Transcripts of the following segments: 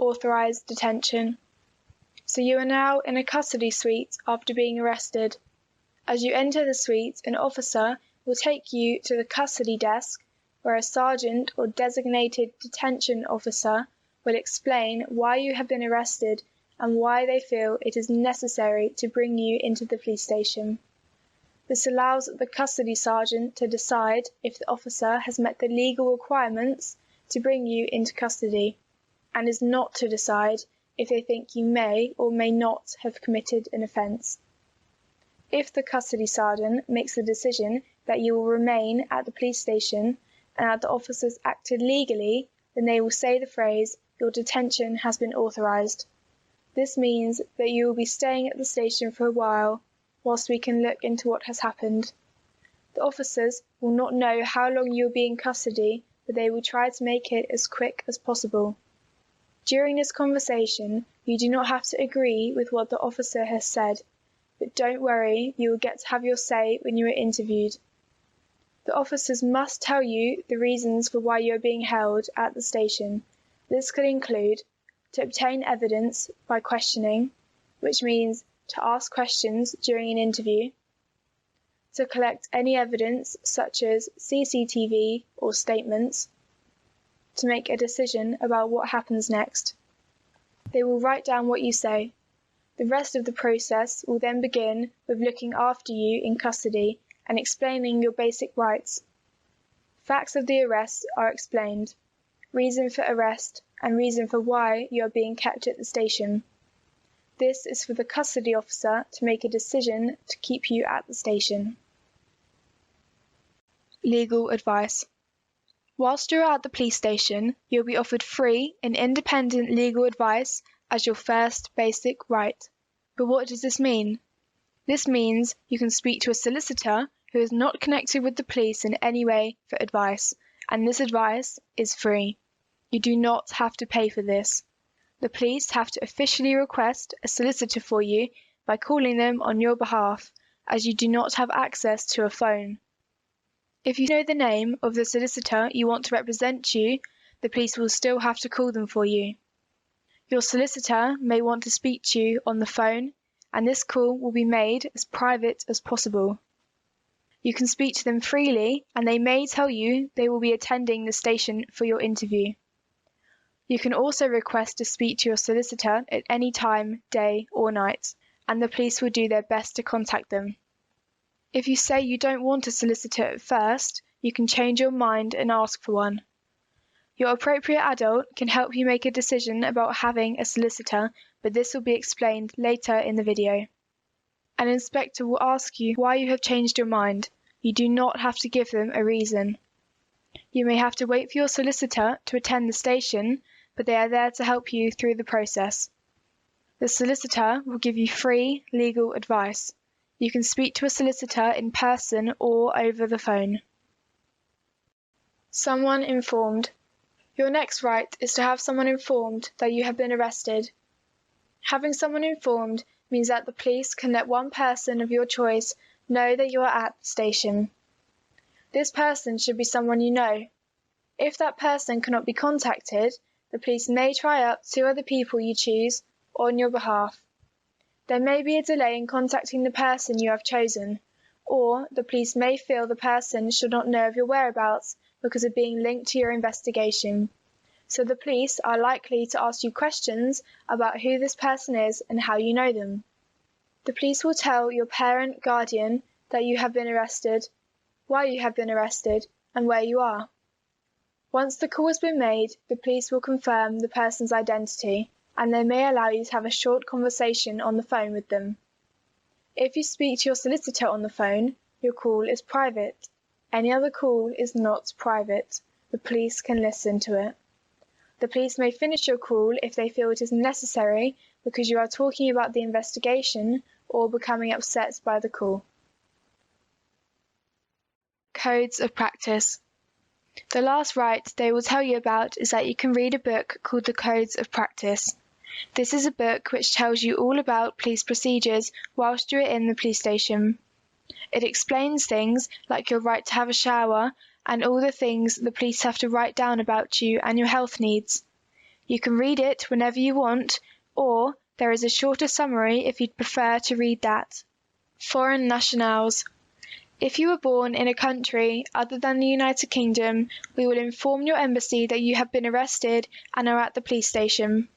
Authorized Detention. So you are now in a custody suite after being arrested. As you enter the suite, an officer will take you to the custody desk where a sergeant or designated detention officer will explain why you have been arrested and why they feel it is necessary to bring you into the police station. This allows the custody sergeant to decide if the officer has met the legal requirements to bring you into custody, and is not to decide if they think you may or may not have committed an offence. If the custody sergeant makes the decision that you will remain at the police station and that the officers acted legally, then they will say the phrase, "Your detention has been authorised." This means that you will be staying at the station for a while, whilst we can look into what has happened. The officers will not know how long you will be in custody, but they will try to make it as quick as possible. During this conversation, you do not have to agree with what the officer has said, but don't worry, you will get to have your say when you are interviewed. The officers must tell you the reasons for why you are being held at the station. This could include to obtain evidence by questioning, which means to ask questions during an interview, to collect any evidence such as CCTV or statements, to make a decision about what happens next. They will write down what you say. The rest of the process will then begin with looking after you in custody and explaining your basic rights. Facts of the arrest are explained, reason for arrest, and reason for why you are being kept at the station. This is for the custody officer to make a decision to keep you at the station. Legal advice. Whilst you're at the police station, you'll be offered free and independent legal advice as your first basic right. But what does this mean? This means you can speak to a solicitor who is not connected with the police in any way for advice, and this advice is free. You do not have to pay for this. The police have to officially request a solicitor for you by calling them on your behalf, as you do not have access to a phone. If you know the name of the solicitor you want to represent you, the police will still have to call them for you. Your solicitor may want to speak to you on the phone, and this call will be made as private as possible. You can speak to them freely, and they may tell you they will be attending the station for your interview. You can also request to speak to your solicitor at any time, day or night, and the police will do their best to contact them. If you say you don't want a solicitor at first, you can change your mind and ask for one. Your appropriate adult can help you make a decision about having a solicitor, but this will be explained later in the video. An inspector will ask you why you have changed your mind. You do not have to give them a reason. You may have to wait for your solicitor to attend the station, but they are there to help you through the process. The solicitor will give you free legal advice. You can speak to a solicitor in person or over the phone. Someone informed. Your next right is to have someone informed that you have been arrested. Having someone informed means that the police can let one person of your choice know that you are at the station. This person should be someone you know. If that person cannot be contacted, the police may try up 2 other people you choose on your behalf. There may be a delay in contacting the person you have chosen, or the police may feel the person should not know of your whereabouts because of being linked to your investigation. So the police are likely to ask you questions about who this person is and how you know them. The police will tell your parent, guardian that you have been arrested, why you have been arrested, and where you are. Once the call has been made, the police will confirm the person's identity, and they may allow you to have a short conversation on the phone with them. If you speak to your solicitor on the phone, your call is private. Any other call is not private. The police can listen to it. The police may finish your call if they feel it is necessary because you are talking about the investigation or becoming upset by the call. Codes of practice. The last right they will tell you about is that you can read a book called the Codes of Practice. This is a book which tells you all about police procedures whilst you are in the police station. It explains things like your right to have a shower and all the things the police have to write down about you and your health needs. You can read it whenever you want, or there is a shorter summary if you'd prefer to read that. Foreign nationals. If you were born in a country other than the United Kingdom, we will inform your embassy that you have been arrested and are at the police station.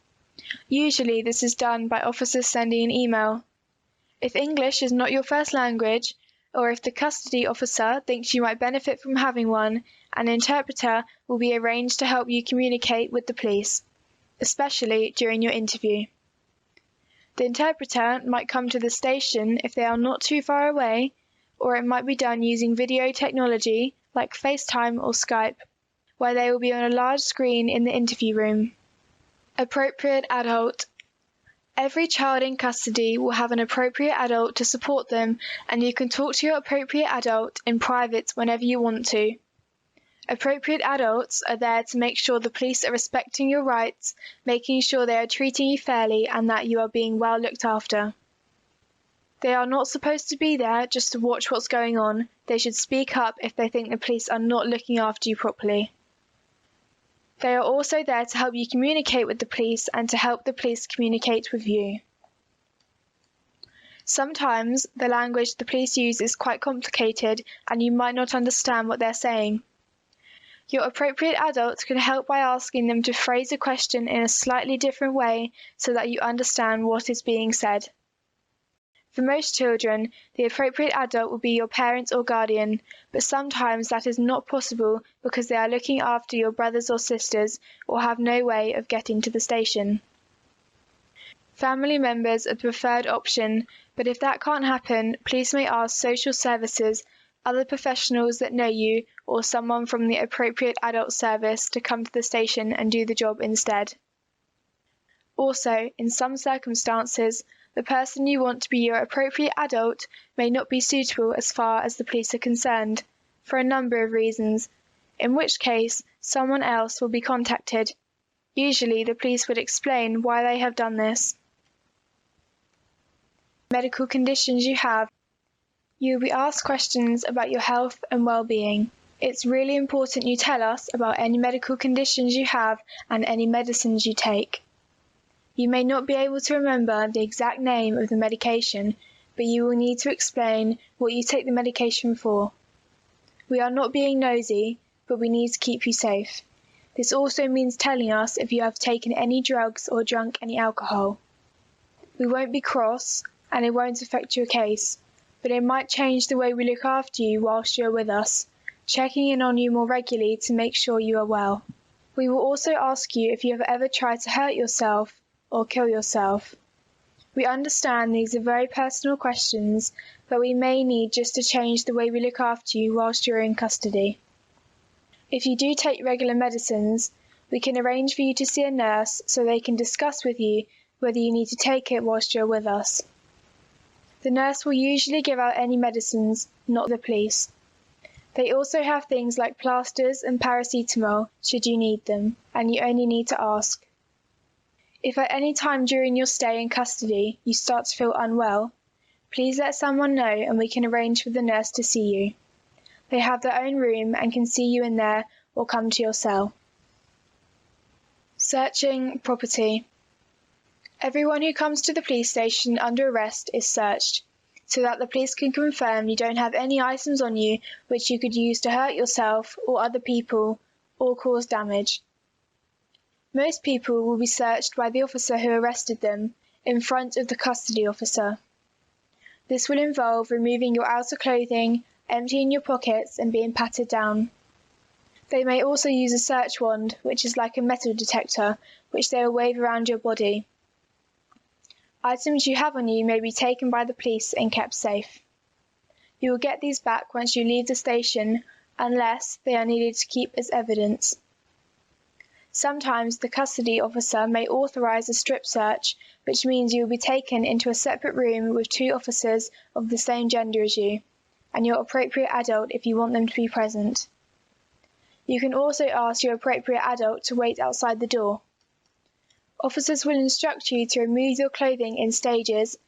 Usually this is done by officers sending an email. If English is not your first language, or if the custody officer thinks you might benefit from having one, an interpreter will be arranged to help you communicate with the police, especially during your interview. The interpreter might come to the station if they are not too far away, or it might be done using video technology like FaceTime or Skype, where they will be on a large screen in the interview room. Appropriate adult. Every child in custody will have an appropriate adult to support them, and you can talk to your appropriate adult in private whenever you want to. Appropriate adults are there to make sure the police are respecting your rights, making sure they are treating you fairly and that you are being well looked after. They are not supposed to be there just to watch what's going on. They should speak up if they think the police are not looking after you properly. They are also there to help you communicate with the police and to help the police communicate with you. Sometimes the language the police use is quite complicated and you might not understand what they're saying. Your appropriate adult can help by asking them to phrase a question in a slightly different way so that you understand what is being said. For most children, the appropriate adult will be your parent or guardian, but sometimes that is not possible because they are looking after your brothers or sisters or have no way of getting to the station. Family members are the preferred option, but if that can't happen, police may ask social services, other professionals that know you, or someone from the appropriate adult service to come to the station and do the job instead. Also, in some circumstances, the person you want to be your appropriate adult may not be suitable as far as the police are concerned, for a number of reasons, in which case someone else will be contacted. Usually the police would explain why they have done this. Medical conditions you have. You will be asked questions about your health and well-being. It's really important you tell us about any medical conditions you have and any medicines you take. You may not be able to remember the exact name of the medication, but you will need to explain what you take the medication for. We are not being nosy, but we need to keep you safe. This also means telling us if you have taken any drugs or drunk any alcohol. We won't be cross, and it won't affect your case, but it might change the way we look after you whilst you're with us, checking in on you more regularly to make sure you are well. We will also ask you if you have ever tried to hurt yourself or kill yourself. We understand these are very personal questions, but we may need just to change the way we look after you whilst you're in custody. If you do take regular medicines, we can arrange for you to see a nurse so they can discuss with you whether you need to take it whilst you're with us. The nurse will usually give out any medicines, not the police. They also have things like plasters and paracetamol should you need them, and you only need to ask. If at any time during your stay in custody you start to feel unwell, please let someone know and we can arrange for the nurse to see you. They have their own room and can see you in there or come to your cell. Searching property. Everyone who comes to the police station under arrest is searched, so that the police can confirm you don't have any items on you which you could use to hurt yourself or other people or cause damage. Most people will be searched by the officer who arrested them, in front of the custody officer. This will involve removing your outer clothing, emptying your pockets and being patted down. They may also use a search wand, which is like a metal detector, which they will wave around your body. Items you have on you may be taken by the police and kept safe. You will get these back once you leave the station, unless they are needed to keep as evidence. Sometimes the custody officer may authorize a strip search, which means you will be taken into a separate room with 2 officers of the same gender as you, and your appropriate adult if you want them to be present. You can also ask your appropriate adult to wait outside the door. Officers will instruct you to remove your clothing in stages,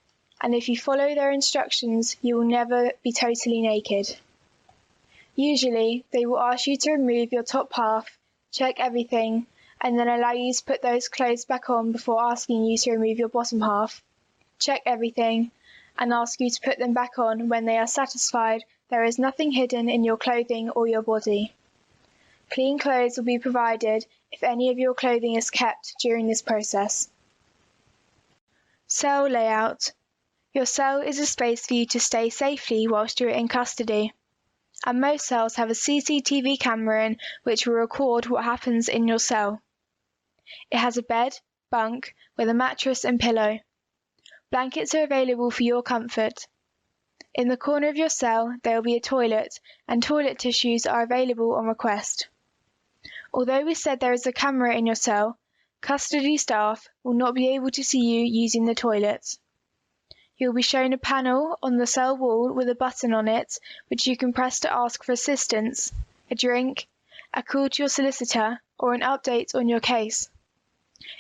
and if you follow their instructions, you will never be totally naked. Usually, they will ask you to remove your top half, check everything, and then allow you to put those clothes back on before asking you to remove your bottom half, check everything, and ask you to put them back on when they are satisfied there is nothing hidden in your clothing or your body. Clean clothes will be provided if any of your clothing is kept during this process. Cell layout. Your cell is a space for you to stay safely whilst you're in custody, and most cells have a CCTV camera in which will record what happens in your cell. It has a bed, bunk, with a mattress and pillow. Blankets are available for your comfort. In the corner of your cell there will be a toilet, and toilet tissues are available on request. Although we said there is a camera in your cell, custody staff will not be able to see you using the toilet. You will be shown a panel on the cell wall with a button on it which you can press to ask for assistance, a drink, a call to your solicitor, or an update on your case.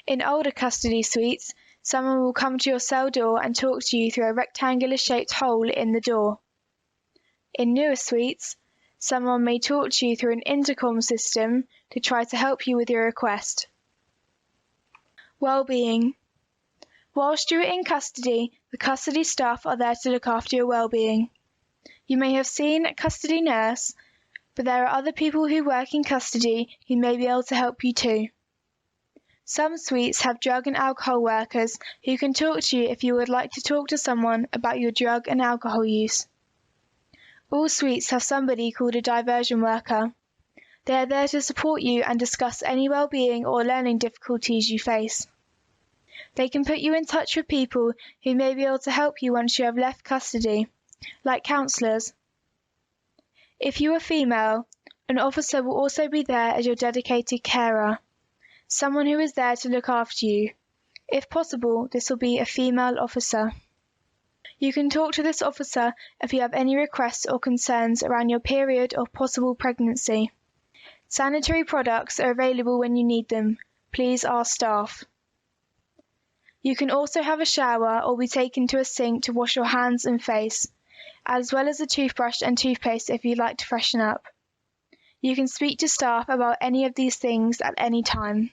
In older custody suites, someone will come to your cell door and talk to you through a rectangular-shaped hole in the door. In newer suites, someone may talk to you through an intercom system to try to help you with your request. Wellbeing. Whilst you are in custody, the custody staff are there to look after your well-being. You may have seen a custody nurse, but there are other people who work in custody who may be able to help you too. Some suites have drug and alcohol workers who can talk to you if you would like to talk to someone about your drug and alcohol use. All suites have somebody called a diversion worker. They are there to support you and discuss any well-being or learning difficulties you face. They can put you in touch with people who may be able to help you once you have left custody, like counsellors. If you are female, an officer will also be there as your dedicated carer, someone who is there to look after you. If possible, this will be a female officer. You can talk to this officer if you have any requests or concerns around your period or possible pregnancy. Sanitary products are available when you need them. Please ask staff. You can also have a shower or be taken to a sink to wash your hands and face, as well as a toothbrush and toothpaste if you'd like to freshen up. You can speak to staff about any of these things at any time.